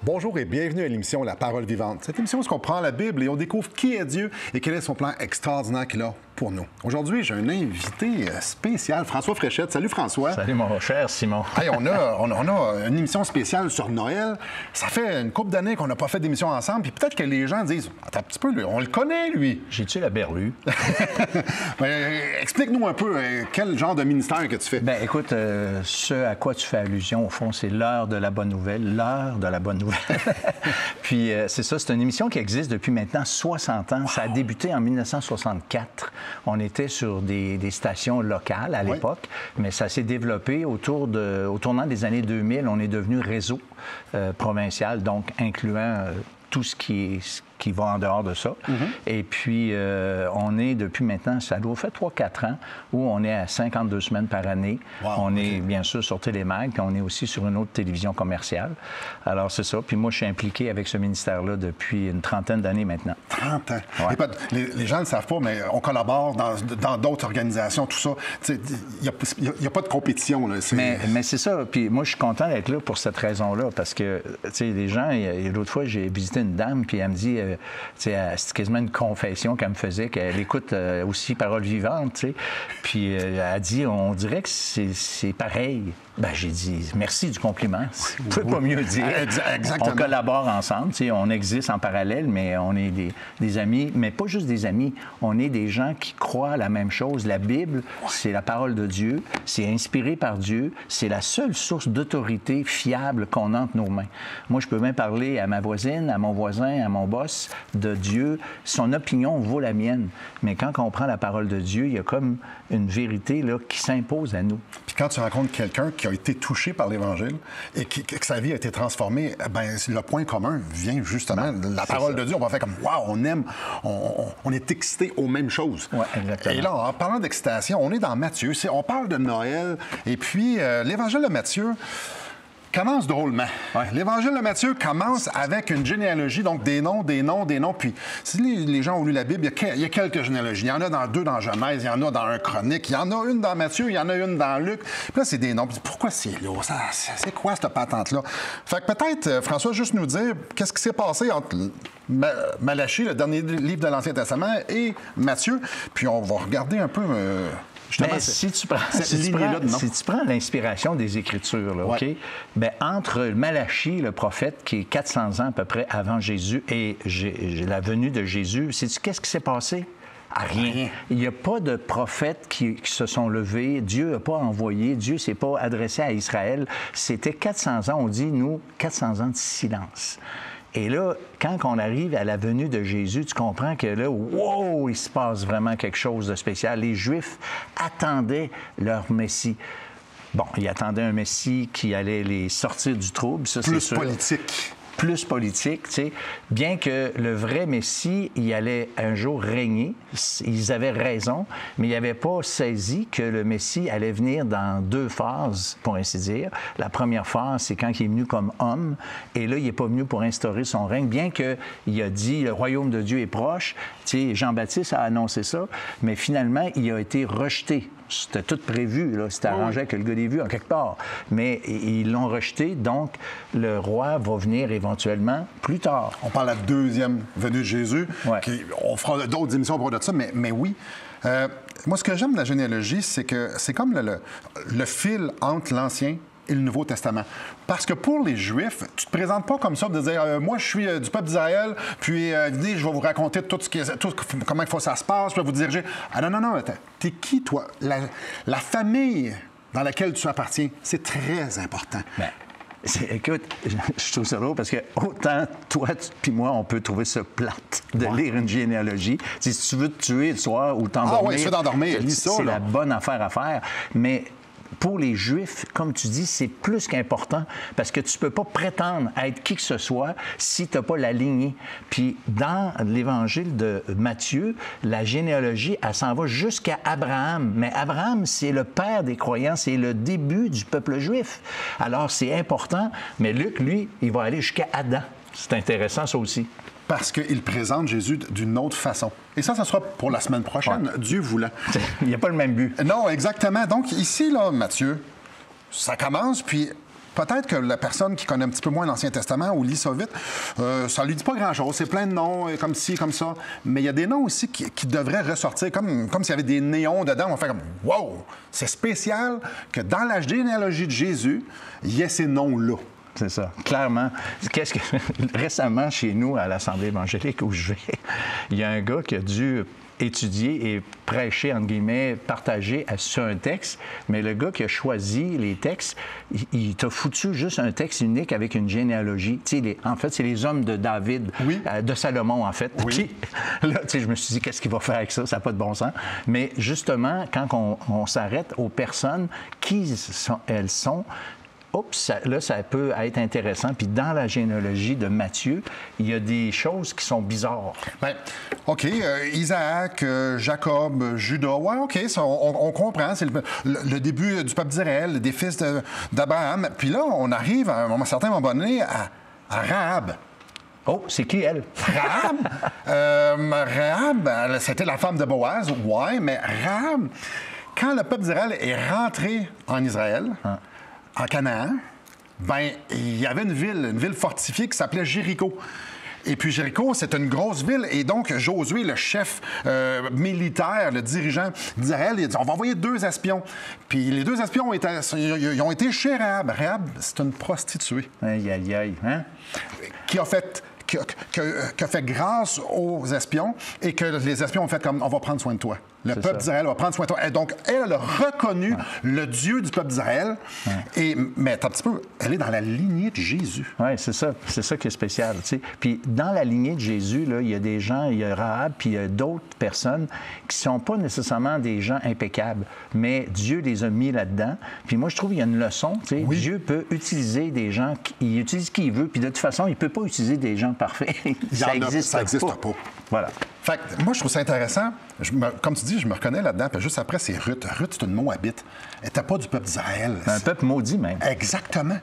Bonjour et bienvenue à l'émission La Parole vivante. Cette émission, où on prend la Bible et on découvre qui est Dieu et quel est son plan extraordinaire qu'il a pour nous. Aujourd'hui, j'ai un invité spécial, François Fréchette. Salut François. Salut mon cher Simon. Hey, on a une émission spéciale sur Noël. Ça fait une couple d'années qu'on n'a pas fait d'émission ensemble, puis peut-être que les gens disent « Attends un petit peu, lui, on le connaît, lui. » J'ai-tu la berlue? Explique-nous un peu quel genre de ministère que tu fais. Bien, écoute, ce à quoi tu fais allusion, au fond, c'est l'heure de la bonne nouvelle, l'heure de la bonne nouvelle. Puis c'est ça, c'est une émission qui existe depuis maintenant 60 ans. Wow. Ça a débuté en 1964. On était sur des stations locales à l'époque, mais ça s'est développé au tournant des années 2000. On est devenu réseau provincial, donc incluant tout ce qui va en dehors de ça. Et puis, on est depuis maintenant, ça doit faire 3-4 ans, où on est à 52 semaines par année. Wow, on est bien sûr sur Télémag, puis on est aussi sur une autre télévision commerciale. Alors, c'est ça. Puis moi, je suis impliqué avec ce ministère-là depuis une trentaine d'années maintenant. 30 ans. Ouais. Les gens ne le savent pas, mais on collabore dans d'autres organisations, tout ça. Il n'y a pas de compétition. Là. Mais c'est ça. Puis moi, je suis content d'être là pour cette raison-là, parce que, tu sais, les gens, l'autre fois, j'ai visité une dame, puis elle me dit... c'est quasiment une confession qu'elle me faisait, qu'elle écoute aussi Parole vivante, tu sais. Puis elle a dit, on dirait que c'est pareil. Ben j'ai dit, merci du compliment. Vous pouvez pas mieux dire. Exactement. On collabore ensemble, tu sais, on existe en parallèle, mais on est des amis, mais pas juste des amis. On est des gens qui croient la même chose. La Bible, c'est la parole de Dieu, c'est inspiré par Dieu, c'est la seule source d'autorité fiable qu'on a entre nos mains. Moi, je peux même parler à ma voisine, à mon voisin, à mon boss de Dieu. Son opinion vaut la mienne. Mais quand on prend la parole de Dieu, il y a comme une vérité là, qui s'impose à nous. Puis quand tu rencontres quelqu'un qui a été touché par l'Évangile et que sa vie a été transformée, ben le point commun vient justement de la parole de Dieu. On va faire comme, wow, on aime, on est excité aux mêmes choses. Oui, exactement. Et là, en parlant d'excitation, on est dans Matthieu. On parle de Noël. Et puis, l'Évangile de Matthieu commence drôlement. Ouais. L'Évangile de Matthieu commence avec une généalogie, donc des noms. Puis, si les gens ont lu la Bible, il y a quelques généalogies. Il y en a deux dans Genèse, il y en a dans un Chronique, il y en a une dans Matthieu, il y en a une dans Luc. Puis là, c'est des noms. Puis, pourquoi c'est là? C'est quoi cette patente-là? Fait que peut-être, François, juste nous dire qu'est-ce qui s'est passé entre Malachie, le dernier livre de l'Ancien Testament, et Matthieu. Puis on va regarder un peu... Bien, si tu prends l'inspiration des Écritures, là, OK? Bien, entre Malachie, le prophète, qui est 400 ans à peu près avant Jésus, et la venue de Jésus, sais-tu qu'est-ce qui s'est passé? Rien. Il n'y a pas de prophètes qui se sont levés. Dieu n'a pas envoyé. Dieu ne s'est pas adressé à Israël. C'était 400 ans, on dit, nous, 400 ans de silence. Et là, quand on arrive à la venue de Jésus, tu comprends que là, wow, il se passe vraiment quelque chose de spécial. Les Juifs attendaient leur Messie. Bon, ils attendaient un Messie qui allait les sortir du trouble, ça, c'est sûr. Plus politique, tu sais. Bien que le vrai Messie, il allait un jour régner, ils avaient raison, mais ils n'avaient pas saisi que le Messie allait venir dans deux phases, pour ainsi dire. La première phase, c'est quand il est venu comme homme, et là, il n'est pas venu pour instaurer son règne, bien qu'il a dit « le royaume de Dieu est proche », tu sais, Jean-Baptiste a annoncé ça, mais finalement, il a été rejeté. C'était tout prévu, là. C'était arrangé avec le gars des vues, en quelque part. Mais ils l'ont rejeté, donc le roi va venir éventuellement plus tard. On parle de la deuxième venue de Jésus. Ouais. On fera d'autres émissions pour de ça, mais oui. Moi, ce que j'aime de la généalogie, c'est que c'est comme le fil entre l'Ancien et le Nouveau Testament. Parce que pour les Juifs, tu te présentes pas comme ça de dire moi, je suis du peuple d'Israël, puis venez, je vais vous raconter comment il faut que ça se passe, je vais vous diriger. Ah non, t'es qui, toi? La famille dans laquelle tu appartiens, c'est très important. Bien. Écoute, je trouve ça drôle parce que autant toi puis moi, on peut trouver ça plate de lire une généalogie. Si tu veux te tuer le soir ou t'endormir, oui, tu veux t'endormir, lis ça. C'est la bonne affaire à faire. Mais pour les Juifs, comme tu dis, c'est plus qu'important parce que tu ne peux pas prétendre être qui que ce soit si tu n'as pas la lignée. Puis dans l'Évangile de Matthieu, la généalogie, elle s'en va jusqu'à Abraham. Mais Abraham, c'est le père des croyants, c'est le début du peuple juif. Alors, c'est important. Mais Luc, lui, il va aller jusqu'à Adam. C'est intéressant, ça aussi. Parce qu'il présente Jésus d'une autre façon. Et ça sera pour la semaine prochaine, Dieu voulant. Il n'y a pas le même but. Non, exactement. Donc ici, là, Matthieu, ça commence, puis peut-être que la personne qui connaît un petit peu moins l'Ancien Testament ou lit ça vite, ça lui dit pas grand-chose. C'est plein de noms, comme ci, comme ça. Mais il y a des noms aussi qui devraient ressortir, comme s'il y avait des néons dedans. On fait comme « Wow! C'est spécial que dans la généalogie de Jésus, il y ait ces noms-là. » C'est ça, clairement. Récemment, chez nous, à l'Assemblée évangélique où je vais, il y a un gars qui a dû étudier et prêcher, entre guillemets, partager sur un texte, mais le gars qui a choisi les textes, il t'a foutu juste un texte unique avec une généalogie. En fait, c'est les hommes de David, de Salomon, en fait. Oui. Puis, là, je me suis dit, qu'est-ce qu'il va faire avec ça? Ça n'a pas de bon sens. Mais justement, quand on s'arrête aux personnes, elles sont, là, ça peut être intéressant. Puis dans la généalogie de Matthieu, il y a des choses qui sont bizarres. Bien, OK. Isaac, Jacob, Judas. Ouais, OK, ça, on comprend. C'est le début du peuple d'Israël, des fils d'Abraham. Puis là, on arrive à un certain moment donné à Rahab. Oh, c'est qui, elle? Rahab, c'était la femme de Boaz, ouais, mais Rahab, quand le peuple d'Israël est rentré en Israël, en Canaan, ben il y avait une ville fortifiée qui s'appelait Jéricho. Et puis Jéricho, c'est une grosse ville. Et donc, Josué, le chef militaire, le dirigeant d'Israël, il a dit, on va envoyer 2 espions. Puis les 2 espions ont été chez Rahab. Rahab, c'est une prostituée. Aïe, aïe, aïe. Hein? Qui a fait grâce aux espions et que les espions ont fait comme, on va prendre soin de toi. Le peuple d'Israël va prendre soin de toi. Et donc, elle a reconnu le Dieu du peuple d'Israël. Mais attends un petit peu, elle est dans la lignée de Jésus. Oui, c'est ça. C'est ça qui est spécial. T'sais. Puis dans la lignée de Jésus, là, il y a des gens, il y a Rahab, puis il y a d'autres personnes qui ne sont pas nécessairement des gens impeccables, mais Dieu les a mis là-dedans. Puis moi, je trouve qu'il y a une leçon. Oui. Dieu peut utiliser des gens, il utilise qui il veut, puis de toute façon, il ne peut pas utiliser des gens parfaits. Ça n'existe pas. Voilà. Fait que moi, je trouve ça intéressant. Comme tu dis, je me reconnais là-dedans. Puis juste après, c'est Ruth. Ruth, c'est une Moabite. Elle n'était pas du peuple d'Israël. Un peuple maudit, même. Exactement.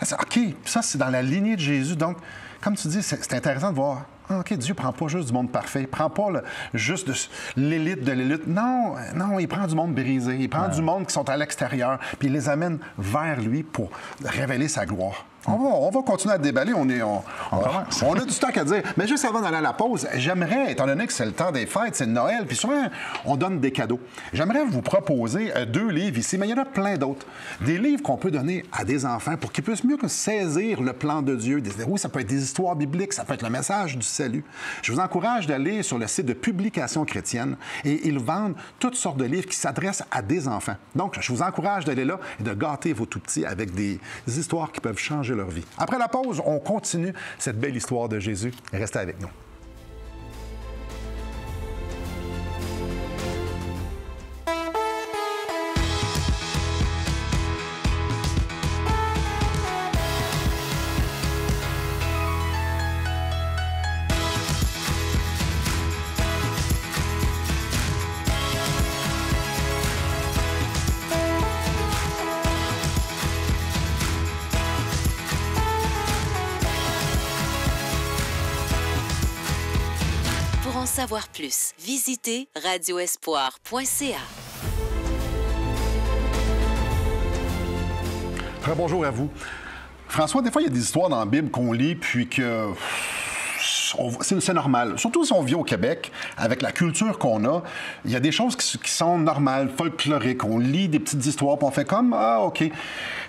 OK, ça, c'est dans la lignée de Jésus. Donc, comme tu dis, c'est intéressant de voir. OK, Dieu ne prend pas juste du monde parfait. Il ne prend pas juste l'élite de l'élite. Non, il prend du monde brisé. Il prend du monde qui sont à l'extérieur. Puis il les amène vers lui pour révéler sa gloire. On va continuer à déballer. On a du stock à dire. Mais juste avant d'aller à la pause, j'aimerais, étant donné que c'est le temps des fêtes, c'est Noël, puis souvent, on donne des cadeaux. J'aimerais vous proposer 2 livres ici, mais il y en a plein d'autres. Des livres qu'on peut donner à des enfants pour qu'ils puissent mieux que saisir le plan de Dieu. Oui, ça peut être des histoires bibliques, ça peut être le message du salut. Je vous encourage d'aller sur le site de Publications chrétiennes et ils vendent toutes sortes de livres qui s'adressent à des enfants. Donc, je vous encourage d'aller là et de gâter vos tout-petits avec des histoires qui peuvent changer leur vie. Après la pause, on continue cette belle histoire de Jésus. Restez avec nous. Pour en savoir plus, visitez radioespoir.ca. Bonjour à vous. François, des fois, il y a des histoires dans la Bible qu'on lit, puis que c'est normal. Surtout si on vit au Québec, avec la culture qu'on a, il y a des choses qui sont normales, folkloriques. On lit des petites histoires, puis on fait comme, ah, OK.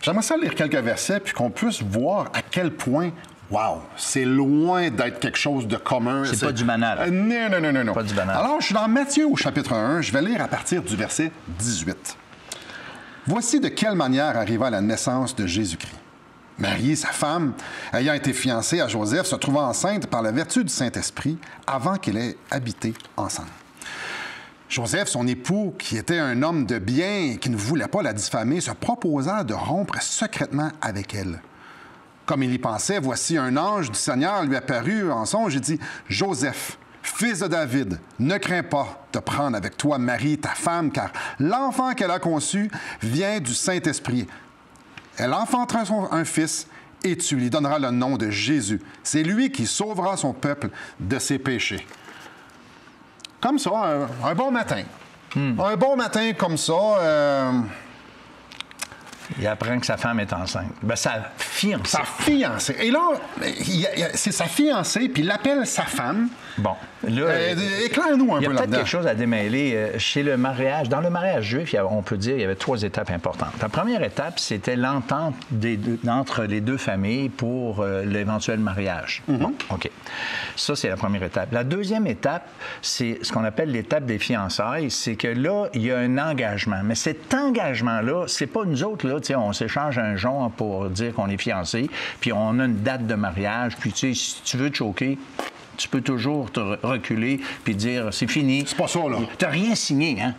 J'aimerais ça lire quelques versets, puis qu'on puisse voir à quel point, wow, c'est loin d'être quelque chose de commun. C'est pas du banal. Non. Pas du banal. Alors, je suis dans Matthieu au chapitre 1. Je vais lire à partir du verset 18. Voici de quelle manière arriva la naissance de Jésus-Christ. Marie, sa femme, ayant été fiancée à Joseph, se trouvant enceinte par la vertu du Saint-Esprit avant qu'elle ait habité ensemble. Joseph, son époux, qui était un homme de bien et qui ne voulait pas la diffamer, se proposa de rompre secrètement avec elle. Comme il y pensait, voici un ange du Seigneur lui apparut en songe et dit « Joseph, fils de David, ne crains pas de prendre avec toi Marie, ta femme, car l'enfant qu'elle a conçu vient du Saint-Esprit. Elle enfantera un fils et tu lui donneras le nom de Jésus. C'est lui qui sauvera son peuple de ses péchés. » Comme ça, un bon matin. Un bon matin comme ça. Il apprend que sa femme est enceinte. Ben, sa fiancée. Sa fiancée. Et là, c'est sa fiancée, puis il appelle sa femme. Bon. Là, éclaire-nous un peu là-dedans. Il y a peut-être quelque chose à démêler. Chez le mariage, dans le mariage juif, on peut dire qu'il y avait 3 étapes importantes. La première étape, c'était l'entente entre les 2 familles pour l'éventuel mariage. Bon, OK. Ça, c'est la première étape. La deuxième étape, c'est ce qu'on appelle l'étape des fiançailles. C'est que là, il y a un engagement. Mais cet engagement-là, c'est pas nous autres, là, on s'échange un jonc pour dire qu'on est fiancés, puis on a une date de mariage, puis tu sais, si tu veux te choquer, tu peux toujours te reculer puis dire c'est fini. C'est pas ça, là. Tu n'as rien signé, hein?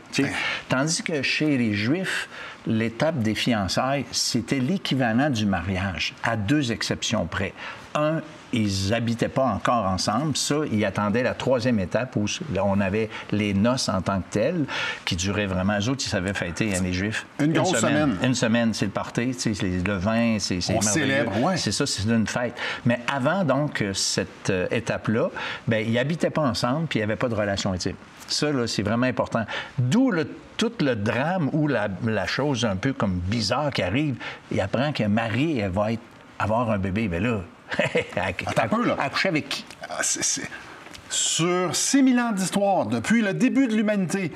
Tandis que chez les Juifs, l'étape des fiançailles, c'était l'équivalent du mariage, à 2 exceptions près. Un, ils n'habitaient pas encore ensemble. Ça, ils attendaient la 3e étape où on avait les noces en tant que telles, qui duraient vraiment. Eux autres, ils savaient fêter, hein, les Juifs. Une grosse semaine. Une semaine, c'est le party, le vin, c'est on célèbre, ouais. C'est ça, c'est une fête. Mais avant, donc, cette étape-là, bien, ils n'habitaient pas ensemble puis il n'y avait pas de relation intime. Ça, là, c'est vraiment important. D'où tout le drame ou la chose un peu comme bizarre qui arrive. Il apprend que Marie, elle va avoir un bébé. Bien là, attends un peu, là. Accoucher avec qui? Sur 6000 ans d'histoire, depuis le début de l'humanité,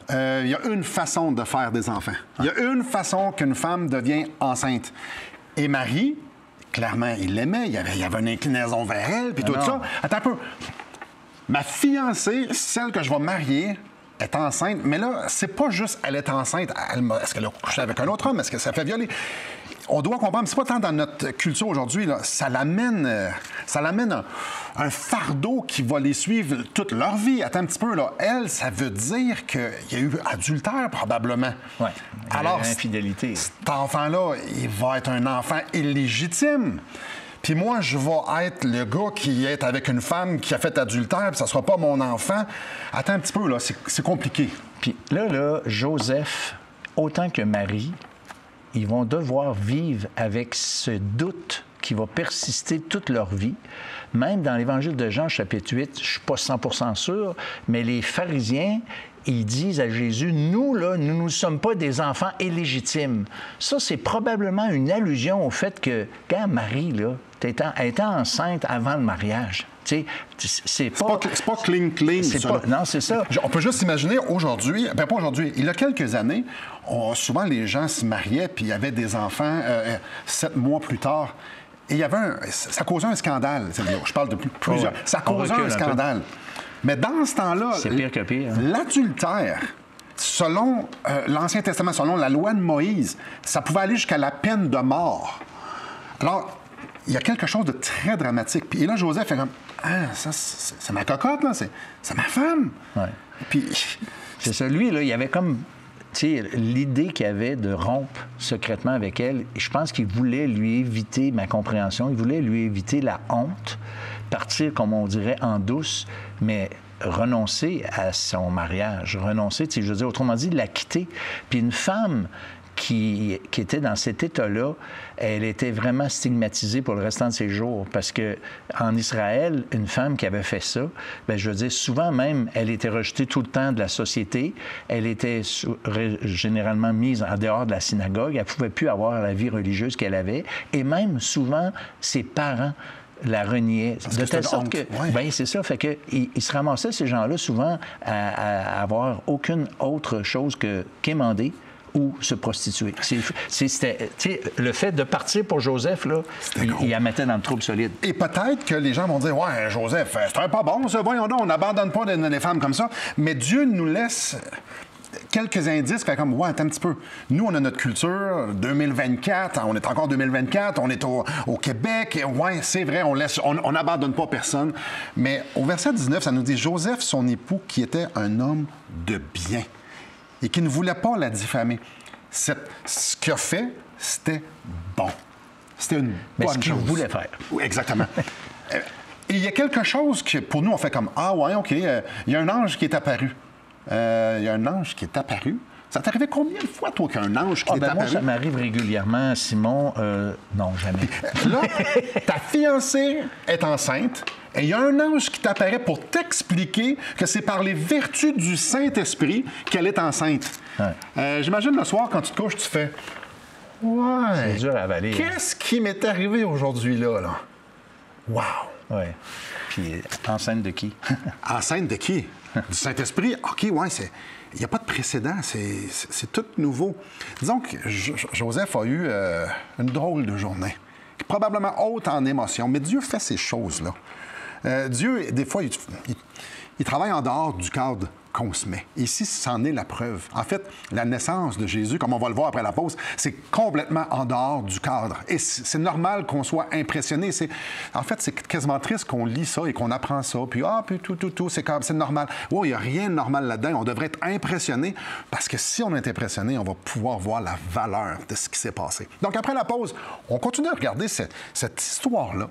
il y a une façon de faire des enfants. Il y a une façon qu'une femme devient enceinte. Et Marie, clairement, il l'aimait. Il y avait une inclinaison vers elle, puis tout ça. Attends un peu. Ma fiancée, celle que je vais marier, est enceinte. Mais là, c'est pas juste elle est enceinte. Est-ce qu'elle a couché avec un autre homme? Est-ce que ça fait violer? On doit comprendre, c'est pas tant dans notre culture aujourd'hui, là, ça l'amène un fardeau qui va les suivre toute leur vie. Attends un petit peu, là. Elle, ça veut dire qu'il y a eu adultère, probablement. Oui. Alors, infidélité. Cet enfant-là, il va être un enfant illégitime. Puis moi, je vais être le gars qui est avec une femme qui a fait adultère, puis ça sera pas mon enfant. Attends un petit peu, là, c'est compliqué. Puis là, Joseph, autant que Marie, ils vont devoir vivre avec ce doute qui va persister toute leur vie. Même dans l'Évangile de Jean, chapitre 8, je ne suis pas 100% sûr, mais les pharisiens, ils disent à Jésus, nous, là, nous ne sommes pas des enfants illégitimes. Ça, c'est probablement une allusion au fait que, quand Marie, là, elle était enceinte avant le mariage. C'est pas clean, ça. Non, c'est ça. On peut juste imaginer aujourd'hui, bien pas aujourd'hui, il y a quelques années, souvent les gens se mariaient puis il y avait des enfants 7 mois plus tard. Et il y avait ça causait un scandale. Je parle de plusieurs. Ouais. Ça causait un scandale. Mais dans ce temps-là, c'est pire que pire. Hein? L'adultère, selon l'Ancien Testament, selon la loi de Moïse, ça pouvait aller jusqu'à la peine de mort. Alors, il y a quelque chose de très dramatique. Puis là, Joseph est comme, ça, c'est ma cocotte, là, c'est ma femme. Ouais. Puis c'est ça. Lui, là, il y avait comme, l'idée qu'il avait de rompre secrètement avec elle. Je pense qu'il voulait lui éviter ma compréhension. Il voulait lui éviter la honte, partir, comme on dirait, en douce, mais renoncer à son mariage, renoncer, je veux dire, autrement dit, la quitter. Puis une femme qui était dans cet état-là, elle était vraiment stigmatisée pour le restant de ses jours. Parce que en Israël, une femme qui avait fait ça, bien, je veux dire, souvent même, elle était rejetée tout le temps de la société. Elle était généralement mise en dehors de la synagogue. Elle ne pouvait plus avoir la vie religieuse qu'elle avait. Et même, souvent, ses parents la reniaient. De telle sorte que... Ouais. Bien, c'est ça. Fait qu'ils se ramassaient, ces gens-là, souvent, à avoir aucune autre chose qu'émander ou se prostituer. C'était, le fait de partir pour Joseph, là, il la mettait dans le trouble solide. Et peut-être que les gens vont dire, ouais, Joseph, c'est pas bon, ça, voyons donc, on n'abandonne pas les femmes comme ça. Mais Dieu nous laisse quelques indices, fait comme, ouais, attends un petit peu. Nous, on a notre culture, 2024, on est encore 2024, on est au Québec, et ouais, c'est vrai, on n'abandonne pas personne. Mais au verset 19, ça nous dit, Joseph, son époux, qui était un homme de bien et qui ne voulait pas la diffamer. Ce qu'il a fait, c'était bon. C'était une bonne chose. Ce qu'il voulait faire. Oui, exactement. Et il y a quelque chose que, pour nous, on fait comme, ah ouais, OK, il y a un ange qui est apparu. Il y a un ange qui est apparu. Ça t'est arrivé combien de fois, toi, qu'un ange qui est apparu? Moi, ça m'arrive régulièrement, Simon. Non, jamais. Puis, là, ta fiancée est enceinte et il y a un ange qui t'apparaît pour t'expliquer que c'est par les vertus du Saint-Esprit qu'elle est enceinte. Ouais. J'imagine le soir, quand tu te couches, tu fais... Ouais. C'est dur à avaler. Qu'est-ce qui m'est arrivé aujourd'hui, là? Wow! Oui. Puis, enceinte de qui? Enceinte de qui? Du Saint-Esprit? OK, ouais, il n'y a pas de précédent, c'est tout nouveau. Disons que Joseph a eu une drôle de journée, probablement haute en émotions, mais Dieu fait ces choses-là. Dieu, des fois, il travaille en dehors du cadre qu'on se met. Ici, c'en est la preuve. En fait, la naissance de Jésus, comme on va le voir après la pause, c'est complètement en dehors du cadre. Et c'est normal qu'on soit impressionné. En fait, c'est quasiment triste qu'on lit ça et qu'on apprend ça, puis tout, c'est normal. Oh, il n'y a rien de normal là-dedans. On devrait être impressionné, parce que si on est impressionné, on va pouvoir voir la valeur de ce qui s'est passé. Donc, après la pause, on continue à regarder cette histoire-là,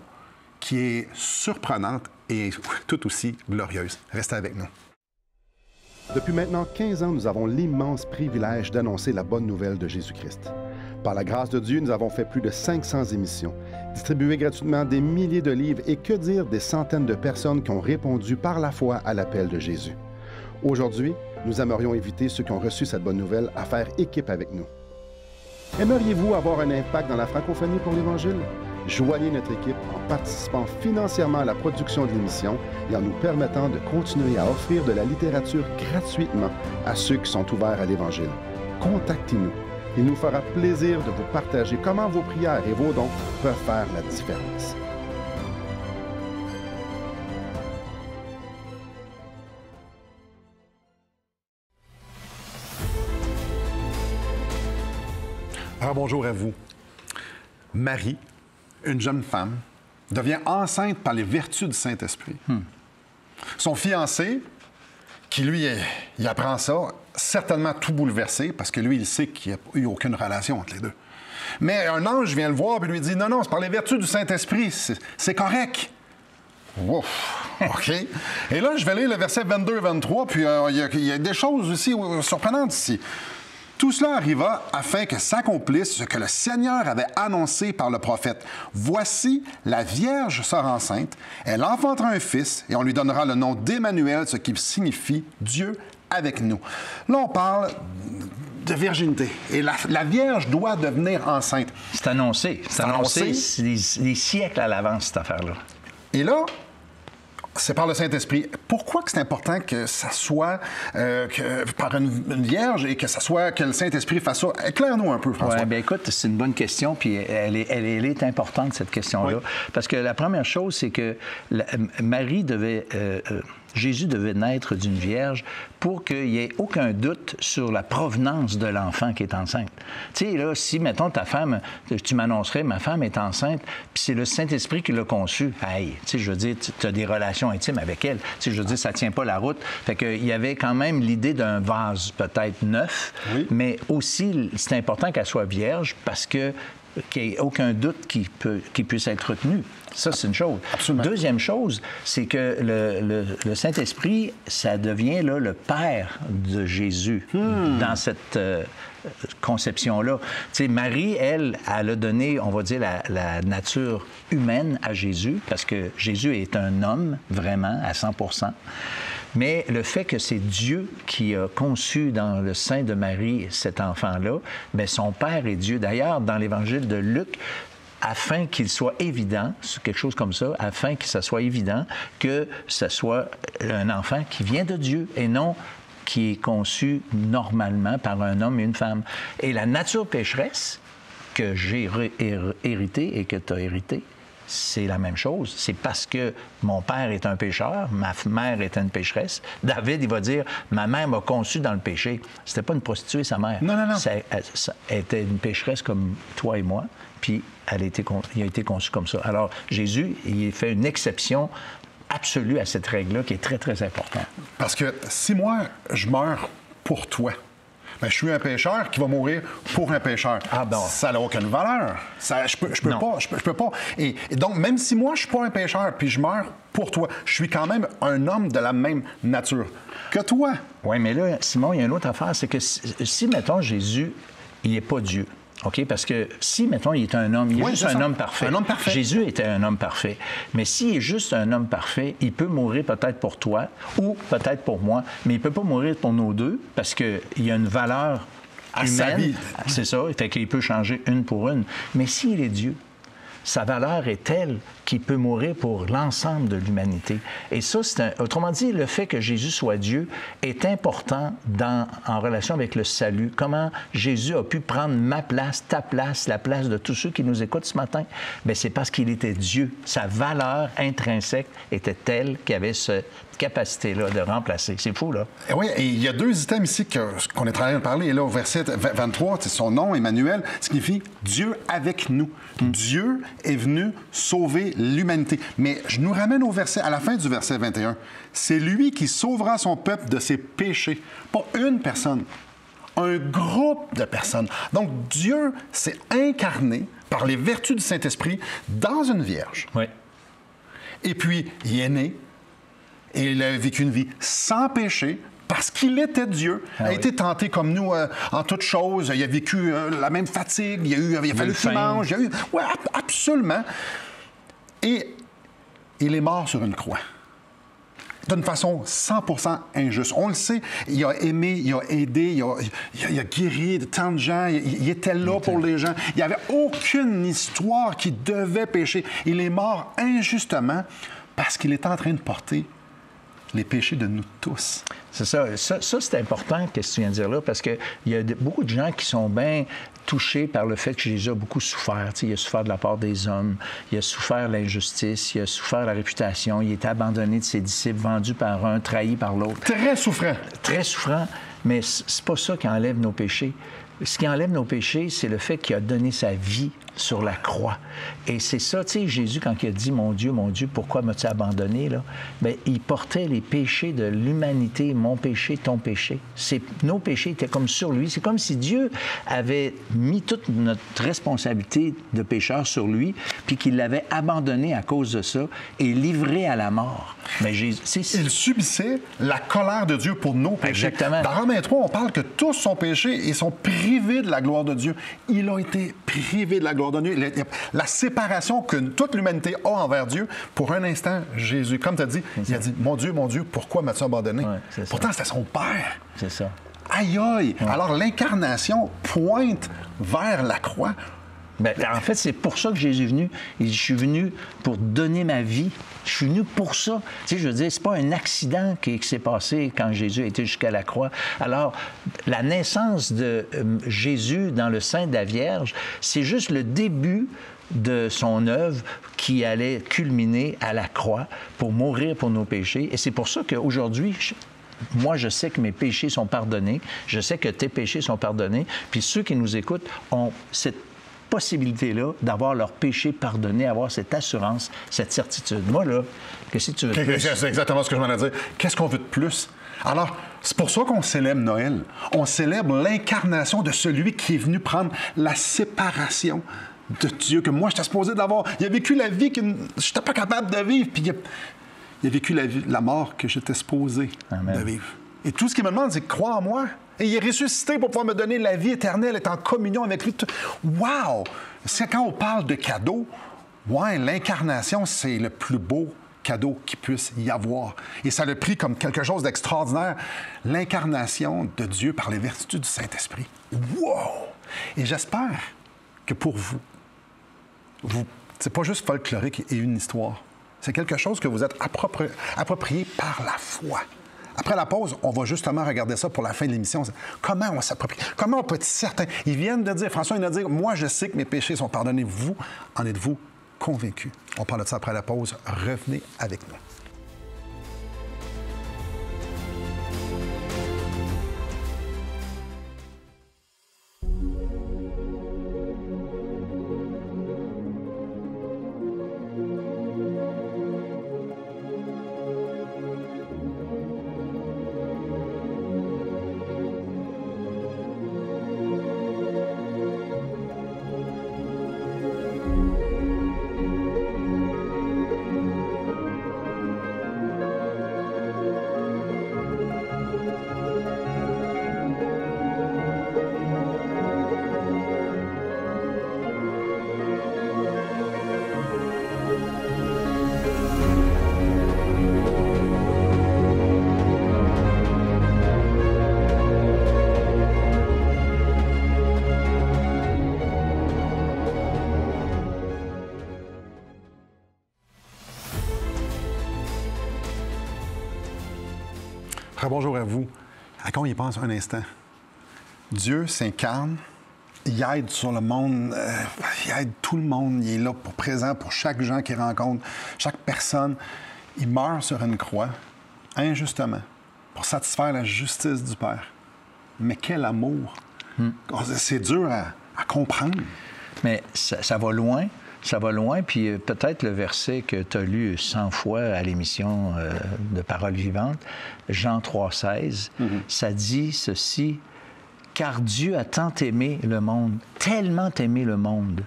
qui est surprenante et tout aussi glorieuse. Restez avec nous. Depuis maintenant 15 ans, nous avons l'immense privilège d'annoncer la bonne nouvelle de Jésus-Christ. Par la grâce de Dieu, nous avons fait plus de 500 émissions, distribué gratuitement des milliers de livres et que dire des centaines de personnes qui ont répondu par la foi à l'appel de Jésus. Aujourd'hui, nous aimerions inviter ceux qui ont reçu cette bonne nouvelle à faire équipe avec nous. Aimeriez-vous avoir un impact dans la francophonie pour l'Évangile? Joignez notre équipe en participant financièrement à la production de l'émission et en nous permettant de continuer à offrir de la littérature gratuitement à ceux qui sont ouverts à l'Évangile. Contactez-nous. Il nous fera plaisir de vous partager comment vos prières et vos dons peuvent faire la différence. Alors, bonjour à vous. Marie, une jeune femme, devient enceinte par les vertus du Saint-Esprit. Son fiancé, qui lui, il apprend ça, certainement tout bouleversé, parce que lui, il sait qu'il n'y a eu aucune relation entre les deux. Mais un ange vient le voir et lui dit « Non, c'est par les vertus du Saint-Esprit, c'est correct. » Ouf! OK. Et là, je vais lire le verset 22-23, puis il y a des choses aussi surprenantes ici. Tout cela arriva afin que s'accomplisse ce que le Seigneur avait annoncé par le prophète. Voici, la Vierge sera enceinte, elle enfantera un fils, et on lui donnera le nom d'Emmanuel, ce qui signifie Dieu avec nous. Là, on parle de virginité. Et la Vierge doit devenir enceinte. C'est annoncé. C'est annoncé des siècles à l'avance, cette affaire-là. Et là, c'est par le Saint-Esprit. Pourquoi que c'est important que ça soit par une vierge et que le Saint-Esprit fasse ça? Éclaire-nous un peu, François. Oui, bien écoute, c'est une bonne question, puis elle est importante, cette question-là. Oui. Parce que la première chose, c'est que Jésus devait naître d'une vierge pour qu'il n'y ait aucun doute sur la provenance de l'enfant qui est enceinte. Tu sais, là, si, mettons, ta femme, tu m'annoncerais, ma femme est enceinte, puis c'est le Saint-Esprit qui l'a conçue. Hey, tu sais, je veux dire, tu as des relations intimes avec elle. Tu sais, je veux dire, ça ne tient pas la route. Fait qu'il y avait quand même l'idée d'un vase peut-être neuf, oui. Mais aussi, c'est important qu'elle soit vierge parce que qu'il n'y ait aucun doute qui puisse être retenu. Ça, c'est une chose. Absolument. Deuxième chose, c'est que le Saint-Esprit, ça devient là, le Père de Jésus dans cette conception-là. Tu sais, Marie, elle a donné, on va dire, la nature humaine à Jésus, parce que Jésus est un homme, vraiment, à 100%. Mais le fait que c'est Dieu qui a conçu dans le sein de Marie cet enfant-là, bien, son Père est Dieu. D'ailleurs, dans l'Évangile de Luc, afin qu'il soit évident, c'est quelque chose comme ça, afin que ça soit évident que ce soit un enfant qui vient de Dieu et non qui est conçu normalement par un homme et une femme. Et la nature pécheresse que j'ai héritée et que tu as héritée, c'est la même chose. C'est parce que mon père est un pécheur, ma mère est une pécheresse. David, il va dire, ma mère m'a conçu dans le péché. C'était pas une prostituée, sa mère. Non. Elle était une pécheresse comme toi et moi, puis il a été conçu comme ça. Alors, Jésus, il fait une exception absolue à cette règle-là qui est très, très importante. Parce que si moi, je meurs pour toi, bien, je suis un pécheur qui va mourir pour un pécheur. Ah bon. Ça n'a aucune valeur. Je peux pas. Et donc, même si moi, je suis pas un pécheur puis je meurs pour toi, je suis quand même un homme de la même nature que toi. Oui, mais là, Simon, il y a une autre affaire. C'est que si mettons, Jésus, il n'est pas Dieu. OK? Parce que si, mettons, il est un homme, il est juste un homme parfait. Un homme parfait. Jésus était un homme parfait. Mais s'il est juste un homme parfait, il peut mourir peut-être pour toi ou peut-être pour moi, mais il ne peut pas mourir pour nos deux parce qu'il y a une valeur humaine. C'est ça, fait qu'il peut changer une pour une. Mais s'il est Dieu, sa valeur est telle qu'il peut mourir pour l'ensemble de l'humanité. Et ça, autrement dit, le fait que Jésus soit Dieu est important en relation avec le salut. Comment Jésus a pu prendre ma place, ta place, la place de tous ceux qui nous écoutent ce matin? Bien, c'est parce qu'il était Dieu. Sa valeur intrinsèque était telle qu'il avait cette capacité-là de remplacer. C'est fou, là. Et oui, et il y a 2 items ici qu'on est en train de parler. Et là, au verset 23, son nom, Emmanuel, signifie Dieu avec nous. Dieu est venu sauver l'humanité. Mais je nous ramène au verset, à la fin du verset 21. C'est lui qui sauvera son peuple de ses péchés. Pas une personne, un groupe de personnes. Donc, Dieu s'est incarné par les vertus du Saint-Esprit dans une vierge. Oui. Et puis, il est né et il a vécu une vie sans péché. Parce qu'il était Dieu, a été tenté comme nous en toutes choses. Il a vécu la même fatigue, il a fallu qu'il mange. Oui, absolument. Et il est mort sur une croix. D'une façon 100% injuste. On le sait, il a aimé, il a aidé, il a guéri de tant de gens, il était là pour les gens. Il n'y avait aucune histoire qui devait pécher. Il est mort injustement parce qu'il est en train de porter les péchés de nous tous. C'est ça. Ça c'est important, ce que tu viens de dire là, parce qu'il y a beaucoup de gens qui sont bien touchés par le fait que Jésus a beaucoup souffert. T'sais, il a souffert de la part des hommes, il a souffert l'injustice, il a souffert la réputation, il a été abandonné de ses disciples, vendu par un, trahi par l'autre. Très souffrant. Très souffrant, mais c'est pas ça qui enlève nos péchés. Ce qui enlève nos péchés, c'est le fait qu'il a donné sa vie sur la croix. Et c'est ça, tu sais, Jésus, quand il a dit « Mon Dieu, pourquoi m'as-tu abandonné? » là, bien, il portait les péchés de l'humanité, mon péché, ton péché. Nos péchés étaient comme sur lui. C'est comme si Dieu avait mis toute notre responsabilité de pécheur sur lui, puis qu'il l'avait abandonné à cause de ça et livré à la mort. Mais Jésus, il subissait la colère de Dieu pour nos péchés. Exactement. Dans Romains 3, on parle que tous sont péchés et sont privés de la gloire de Dieu. Il a été privé de la gloire de Dieu. La séparation que toute l'humanité a envers Dieu, pour un instant, Jésus, comme tu as dit, il a dit « Mon Dieu, pourquoi m'as-tu abandonné? Ouais, » Pourtant, c'était son Père. C'est ça. Aïe, aïe! Ouais. Alors, l'incarnation pointe vers la croix. Bien, en fait, c'est pour ça que Jésus est venu. Il dit, je suis venu pour donner ma vie. Je suis venu pour ça. Tu sais, je veux dire, c'est pas un accident qui s'est passé quand Jésus était jusqu'à la croix. Alors, la naissance de Jésus dans le sein de la Vierge, c'est juste le début de son œuvre qui allait culminer à la croix pour mourir pour nos péchés. Et c'est pour ça qu'aujourd'hui, moi, je sais que mes péchés sont pardonnés. Je sais que tes péchés sont pardonnés. Puis ceux qui nous écoutent ont cette possibilité-là d'avoir leurs péchés pardonnés, avoir cette assurance, cette certitude. Moi, là, qu'est-ce que tu veux de plus? C'est exactement ce que je m'en ai dit. Qu'est-ce qu'on veut de plus? Alors, c'est pour ça qu'on célèbre Noël. On célèbre l'incarnation de celui qui est venu prendre la séparation de Dieu, que moi, j'étais supposé d'avoir. Il a vécu la vie que je n'étais pas capable de vivre, puis il a vécu la mort que j'étais supposé de vivre. Et tout ce qu'il me demande, c'est crois en moi. Et il est ressuscité pour pouvoir me donner la vie éternelle, être en communion avec lui. Wow! C'est quand on parle de cadeau, ouais, l'incarnation, c'est le plus beau cadeau qu'il puisse y avoir. Et ça l'a pris comme quelque chose d'extraordinaire. L'incarnation de Dieu par les vertus du Saint-Esprit. Wow! Et j'espère que pour vous, c'est pas juste folklorique et une histoire. C'est quelque chose que vous êtes approprié par la foi. Après la pause, on va justement regarder ça pour la fin de l'émission. Comment on s'approprie? Comment on peut être certain? Ils viennent de dire, François vient de dire, moi, je sais que mes péchés sont pardonnés. Vous, en êtes-vous convaincus? On parle de ça après la pause. Revenez avec nous. Très bonjour à vous. À quoi on y pense un instant? Dieu s'incarne, il aide sur le monde, il aide tout le monde, il est là pour présent pour chaque gens qu'il rencontre, chaque personne. Il meurt sur une croix, injustement, pour satisfaire la justice du Père. Mais quel amour! C'est dur à comprendre. Mais ça va loin. Ça va loin, puis peut-être le verset que tu as lu 100 fois à l'émission de Paroles vivantes, Jean 3,16, ça dit ceci, « Car Dieu a tant aimé le monde, tellement aimé le monde,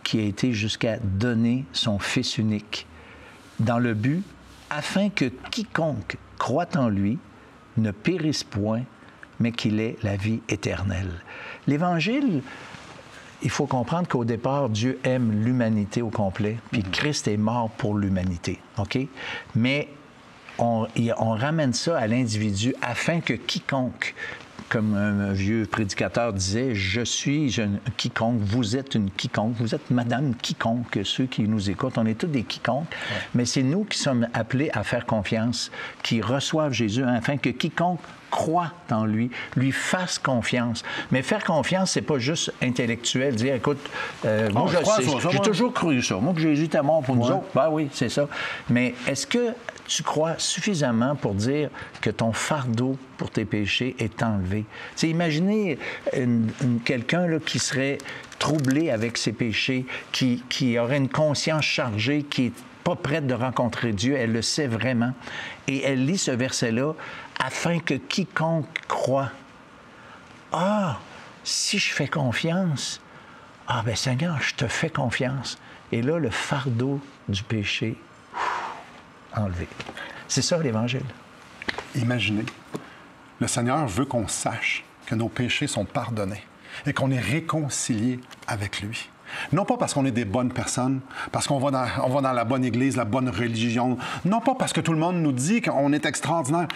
qui a été jusqu'à donner son Fils unique, dans le but, afin que quiconque croit en lui ne périsse point, mais qu'il ait la vie éternelle. » L'Évangile... Il faut comprendre qu'au départ, Dieu aime l'humanité au complet, puis Christ est mort pour l'humanité, OK? Mais on ramène ça à l'individu afin que quiconque, comme un vieux prédicateur disait, je suis une quiconque, vous êtes une quiconque, vous êtes madame quiconque, ceux qui nous écoutent, on est tous des quiconques, mais c'est nous qui sommes appelés à faire confiance, qui reçoivent Jésus afin que quiconque croit en lui, lui fasse confiance. Mais faire confiance, c'est pas juste intellectuel, dire, écoute, moi, j'ai toujours cru ça. Moi, que Jésus était mort pour nous autres, ben oui, c'est ça. Mais est-ce que tu crois suffisamment pour dire que ton fardeau pour tes péchés est enlevé? T'sais, imaginez quelqu'un là, qui serait troublé avec ses péchés, qui aurait une conscience chargée, qui est pas prête de rencontrer Dieu, elle le sait vraiment. Et elle lit ce verset-là, afin que quiconque croit. Ah, si je fais confiance, ah bien Seigneur, je te fais confiance. Et là, le fardeau du péché, enlevé. C'est ça l'Évangile. Imaginez, le Seigneur veut qu'on sache que nos péchés sont pardonnés et qu'on est réconcilié avec lui. Non pas parce qu'on est des bonnes personnes, parce qu'on va dans la bonne Église, la bonne religion. Non pas parce que tout le monde nous dit qu'on est extraordinaire.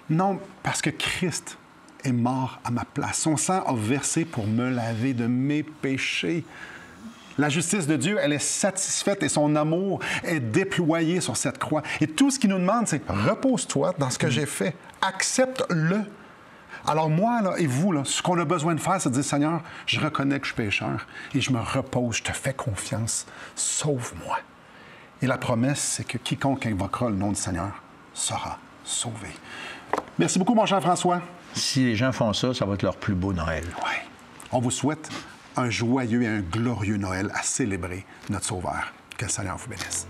Non, parce que Christ est mort à ma place. Son sang a versé pour me laver de mes péchés. La justice de Dieu, elle est satisfaite et son amour est déployé sur cette croix. Et tout ce qu'il nous demande, c'est repose-toi dans ce que j'ai fait. Accepte-le. Alors moi, là, et vous, là, ce qu'on a besoin de faire, c'est de dire, Seigneur, je reconnais que je suis pécheur et je me repose, je te fais confiance, sauve-moi. Et la promesse, c'est que quiconque invoquera le nom du Seigneur sera sauvé. Merci beaucoup, mon cher François. Si les gens font ça, ça va être leur plus beau Noël. Oui. On vous souhaite un joyeux et un glorieux Noël à célébrer notre Sauveur. Que le Seigneur vous bénisse.